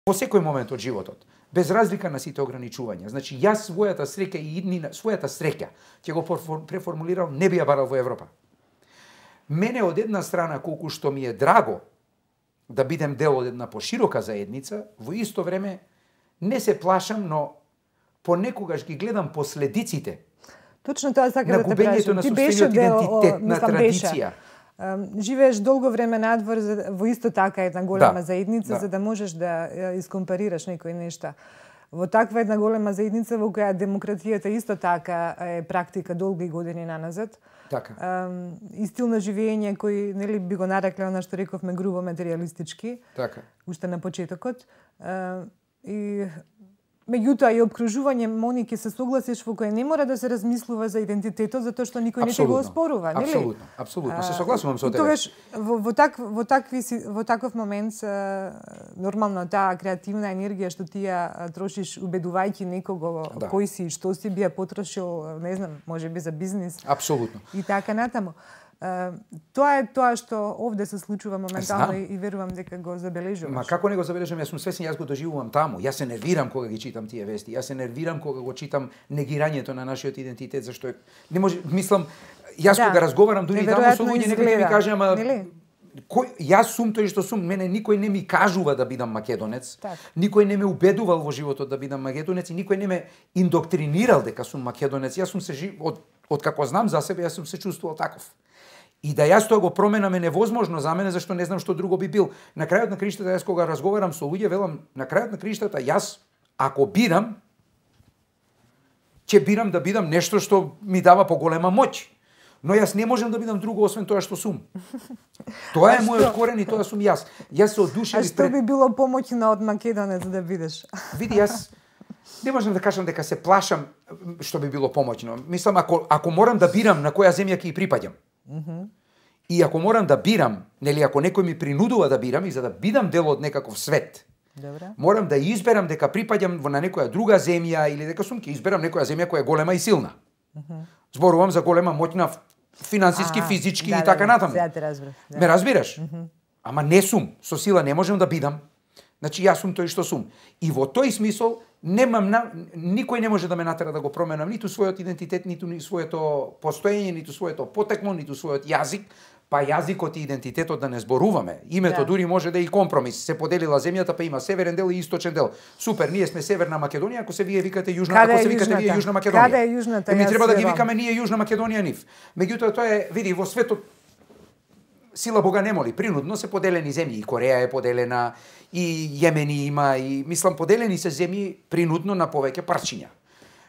во секој момент од животот, без разлика на сите ограничувања. Значи, јас својата среќа и иднина, својата среќа, ќе го преформулирал, не би ја барал во Европа. Мене од една страна, колку што ми е драго да бидем дел од една поширока заедница, во исто време не се плашам, но понекогаш ги гледам последиците. Точно тоа сакам да те прашам. Ти беше дел, на традиција. Живееш долго време надвор во исто така една голема заедница, за да можеш да искомпарираш некои нешта. Во таква една голема заедница во која демократијата исто така е практика долги години наназад. Така. И стил на живење кој, нели, би го нарекле она што рековме грубо материјалистички. Така. Уште на почетокот. И меѓутоа и обкружување, Мони, ќе се согласиш во кој не мора да се размислува за идентитетот, затоа што никој не ќе го оспорува, нели? Апсолутно, се согласувам со тебе. Тогаш во таков момент нормално таа креативна енергија што ти ја трошиш убедувајќи некого кој си и што си, би ја потрошил, не знам, можеби за бизнис. Апсолутно. И така натаму. Тоа е тоа што овде се случува моментално и верувам дека го забележуваш. Ма како не го забележувам, јас сум свесен, јас го доживувам таму. Јас се нервирам кога ги читам тие вести. Јас се нервирам кога го читам негирањето на нашиот идентитет, зашто е не може, мислам, јас кога разговарам дури таму со луѓе, некој ми каже, ама јас сум тој што сум, мене никој не ми кажува да бидам македонец. Никој не ме убедувал во животот да бидам македонец и никој не ме индоктринирал дека сум македонец. Јас сум се од како знам за себе, јас сум се чувствувал таков. И да јас тоа го променам е невозможно за мене, зашто не знам што друго би бил. На крајот на криштата, јас кога разговарам со луѓе, велам, на крајот на криштата, јас, ако бирам, ќе бирам да бидам нешто што ми дава поголема моќ. Но јас не можам да бидам друго освен тоа што сум. Тоа е мојот корен и тоа сум јас. Јас се одушевив. А што би било помоќно од македонец да бидеш? Види, јас не можам да кажам дека се плашам што би било помоќно. Мислам, ако морам да бирам на која земја ќе припаѓам, и ако морам да бирам, нели, ако некој ми принудува да бирам и за да бидам дел од некаков свет, морам да изберам дека припаѓам на некоја друга земја или дека сум ќе изберам некоја земја која е голема и силна. Зборувам за голема, моќна, финансиски, физички и така натаму. Ме разбираш? Ама не сум, со сила не можам да бидам. Значи јас сум тој што сум. И во тој смисол никој не може да ме натера да го променам ниту својот идентитет, ниту своето постоење, ниту своето потекло, ниту својот јазик, па јазикот и идентитетот да не зборуваме. Името дури може да е и компромис. Се поделила земјата, па има северен дел и источен дел. Супер, ние сме Северна Македонија, ако се вие викате Јужна, ако се викате вие Јужна Македонија. Каде е Јужната? Ми треба да ги викаме ние Јужна Македонија нив. Меѓутоа тоа е, види, во светот сила Бога не моли, принудно се поделени земји. И Кореја е поделена, и Јемени има, и мислам поделени се земји принудно на повеќе парчиња.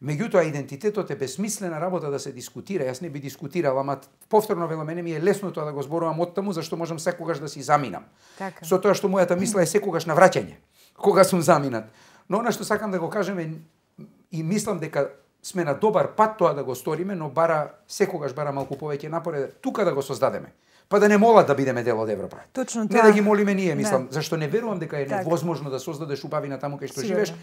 Меѓутоа идентитетот е бесмислена работа да се дискутира. Јас не би дискутирал, ама повторно велам, мене ми е лесно тоа да го зборувам оттаму, зашто можам секогаш да си заминам. Така. Со тоа што мојата мисла е секогаш на враќање, кога сум заминат. Но она што сакам да го кажем е, и мислам дека сме на добар пат тоа да го сториме, но секогаш бара малку повеќе напор тука да го создадеме. Па да не молат да бидеме дел од Европа. Точно тоа. Не да ги молиме ние, мислам, зашто не верувам дека е невозможно да создадеш убавина таму кај што живееш,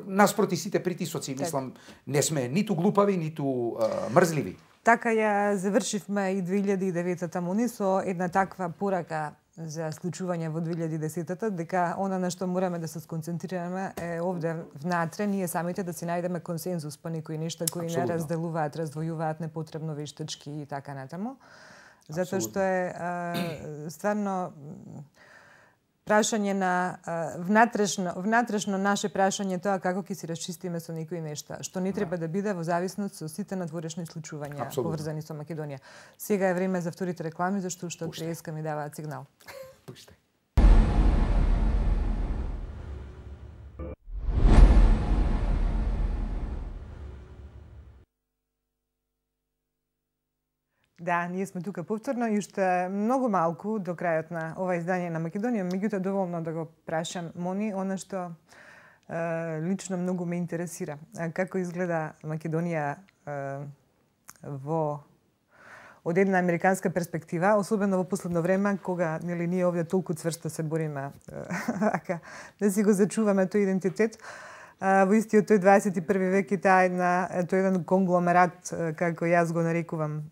наспроти сите притисоци, мислам, не сме ниту глупави, ниту мрзливи. Така ја завршивме и 2009-та, Мони, со една таква порака за случување во 2010-та, дека она на што мораме да се сконцентрираме е овде внатре, ние самите да си најдеме консензус по некои нешта кои не разделуваат, раздвојуваат непотребно вештачки и така натаму. Затоа што е стварно прашање на внатрешно наше прашање тоа како ќе си расчистиме со некои нешта, што не треба да биде во зависност со сите надворешни случувања поврзани со Македонија. Сега е време за вторите реклами, зашто уште од преска ми даваат сигнал. Пуште. Да, ние сме тука повторно и уште многу малку до крајот на ова издание на Македонија, меѓутоа доволно да го прашам, Мони, она што лично многу ме интересира. Како изгледа Македонија од една американска перспектива, особено во последно време, кога ние овде толку цврсто се бориме да си го зачуваме тој идентитет. Во истиот тој 21 век и тој еден конгломерат, како јас го нарекувам,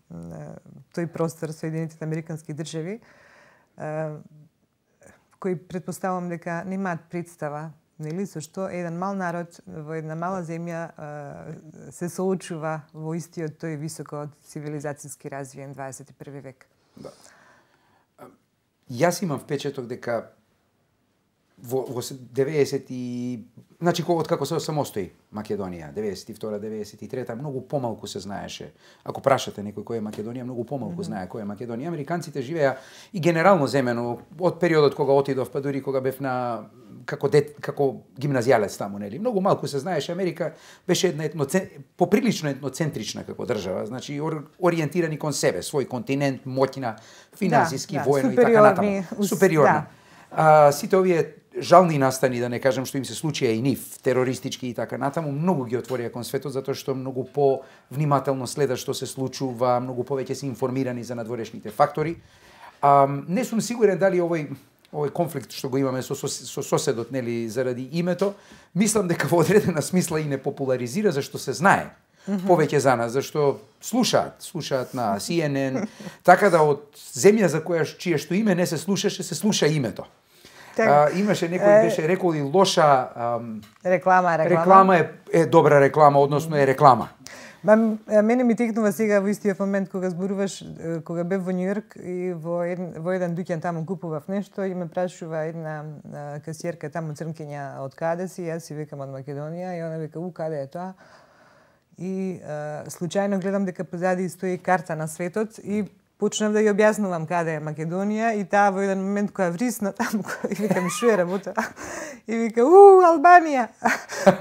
тој простор Соединетите Американски држави, кои предпоставувам дека немаат представа нели, со што еден мал народ во една мала земја се соочува во истиот тој високо цивилизацијски развиен 21 век. Да. Јас имам впечаток дека во 90 и значи откако се самостои Македонија, 92, 93, многу помалку се знаеше. Ако прашате некој кој е Македонија, многу помалку знае кој е Македонија. Американците живеа и генерално земено од периодот кога отидов, па дури кога бев на како гимназијалец таму, нели? Многу малку се знаеше. Америка беше една поприлично етноцентрична како држава, значи ориентирани кон себе, свој континент, моќна, финансиски, воено и така натаму. Супериорни. Да. Сите овие жални настани, да не кажам што им се случија и нив, терористички и така натаму, многу ги отворија кон светот, затоа што многу по-внимателно следат што се случува, многу повеќе се информирани за надворешните фактори. Не сум сигурен дали овој конфликт што го имаме со соседот, нели, заради името, мислам дека во одредена смисла и не популаризира, зашто се знае повеќе за нас, зашто слушаат на CNN, така да од земја за чие што име не се слушаше, се слуша името. Имаше некој беше рекол и лоша реклама е добра реклама, односно е реклама. Мене ми текнува сега во истиот момент кога зборуваш, кога бев во Њујорк и во еден дуќан таму купував нешто и ме прашува една касиерка таму црнкиња од каде си, јас си викам од Македонија и она вика каде е тоа? И случајно гледам дека позади стои карта на светот и почнав да ја објаснувам каде е Македонија и таа во еден момент која врисна таму и викам шо е работа и вика Албанија.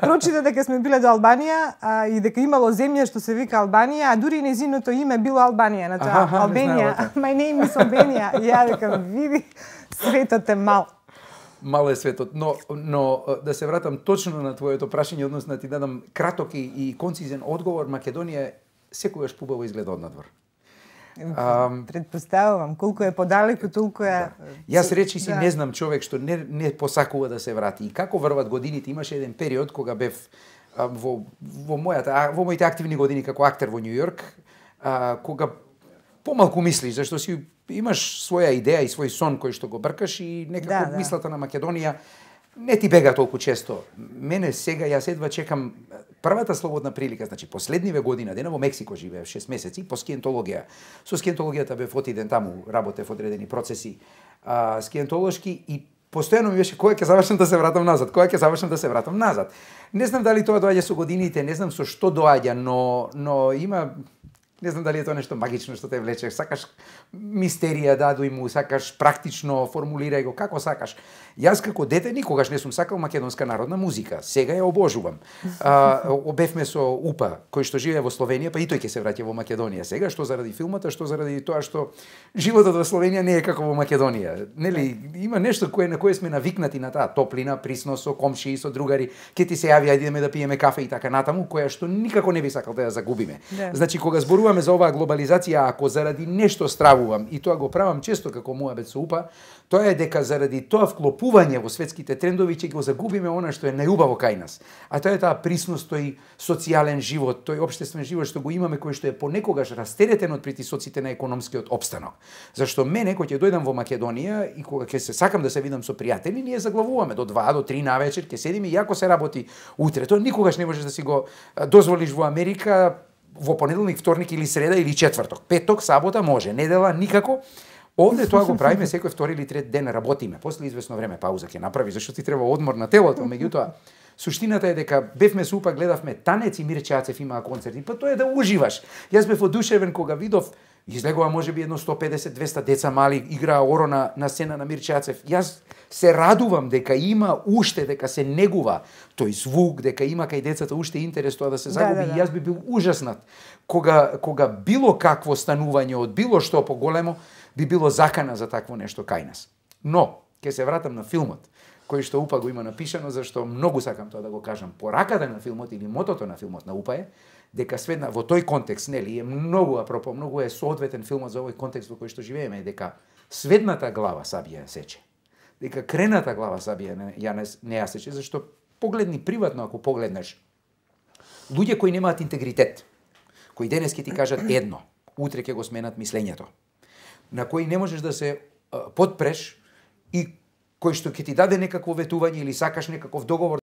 Прочита дека сме биле до Албанија и дека имало земја што се вика Албанија, а дури нејзиното име било Албанија на тоа. Албанија. My name is Albania. Ја викам види светот е мал. Мал е светот, но да се вратам точно на твоето прашање, односно да ти дадам краток и концизен одговор, Македонија секогаш пубаво изгледа однадвор. Предпоставувам, колку е подалеку, толку е... Јас речиси не знам човек што не посакува да се врати. И како врват годините, имаше еден период кога бев во моите активни години како актер во Њујорк, кога помалку мислиш, зашто си имаш своја идеја и свој сон кој што го бркаш и некако мислата на Македонија не ти бега толку често. Мене сега, јас едва чекам првата слободна прилика, значи последниве година, дена во Мексико живеев 6 месеци, по скиентологија. Со скиентологијата бев отиден таму, работев одредени процеси скиентолошки и постојано ми беше кој ќе завршам да се вратам назад. Не знам дали тоа доаѓа со годините, не знам со што доаѓа, но има... Не знам дали е тоа нешто магично што те влече. Сакаш мистерија дадуј му, сакаш практично формулирај го како сакаш. Јас како дете никогаш не сум сакал македонска народна музика. Сега ја обожувам. Бевме со УПА, кој што живее во Словенија, па и тој ќе се враќа во Македонија. Сега што заради филмата, што заради тоа што животот во Словенија не е како во Македонија. Нели, има нешто на кое сме навикнати на таа топлина, присно со комшии, со другари, ќе ти се јави ајде идеме да пиеме кафе и така натаму, која што никако не би сакал да ја загубиме. Значи кога зборуваме за оваа глобализација, ако заради нешто стравувам, и тоа го правам често како муабет со УПА, тоа е дека заради тоа вклопување во светските трендови ќе го загубиме она што е најубаво кај нас. А тоа е таа присност, тој социјален живот, тој општествен живот што го имаме, кој што е понекогаш растеретен од притисоците на економскиот опстанок. Зашто мене, кога ќе дојдам во Македонија и кога ќе се сакам да се видам со пријатели, ние заглавуваме до 2 до 3 навечер, ќе седиме и ако се работи утре. Тоа никогаш не можеш да си го дозволиш во Америка во понеделник, вторник или среда или четврток. Петок, сабота може, недела никако. Овде тоа го правиме секој втори или трет ден, работиме. После известно време пауза ќе направи, зашто ти треба одмор на телото. Меѓутоа, суштината е дека бевме со УПА, гледавме танец и Мирче Ацев имаа концерти. Па тоа е да уживаш. Јас бев одушевен кога видов излегува можеби едно 150-200 деца мали играа оро на сцена на Мирче Ацев. Јас се радувам дека има уште, дека се негува тој звук, дека има кај децата уште интерес тоа да се загуби. И јас би бил ужаснат кога било какво станување од било што поголемо би било закана за такво нешто кај нас. Но, ќе се вратам на филмот, кој што УПА го има напишано, зашто многу сакам тоа да го кажам. Пораката на филмот или мотото на филмот на УПА е дека светна во тој контекст, нели, е многу апропо, многу е соодветен филмот за овој контекст во кој што живееме, дека сведната глава Сабија ја сече. Дека крената глава Сабија не ја сече, зашто погледни приватно, ако погледнеш, луѓе кои немаат интегритет, кои денес ќе ти кажат едно, утре ќе го сменат мислењето, на кои не можеш да се подпреш и кој што ќе ти даде некакво ветување или сакаш некаков договор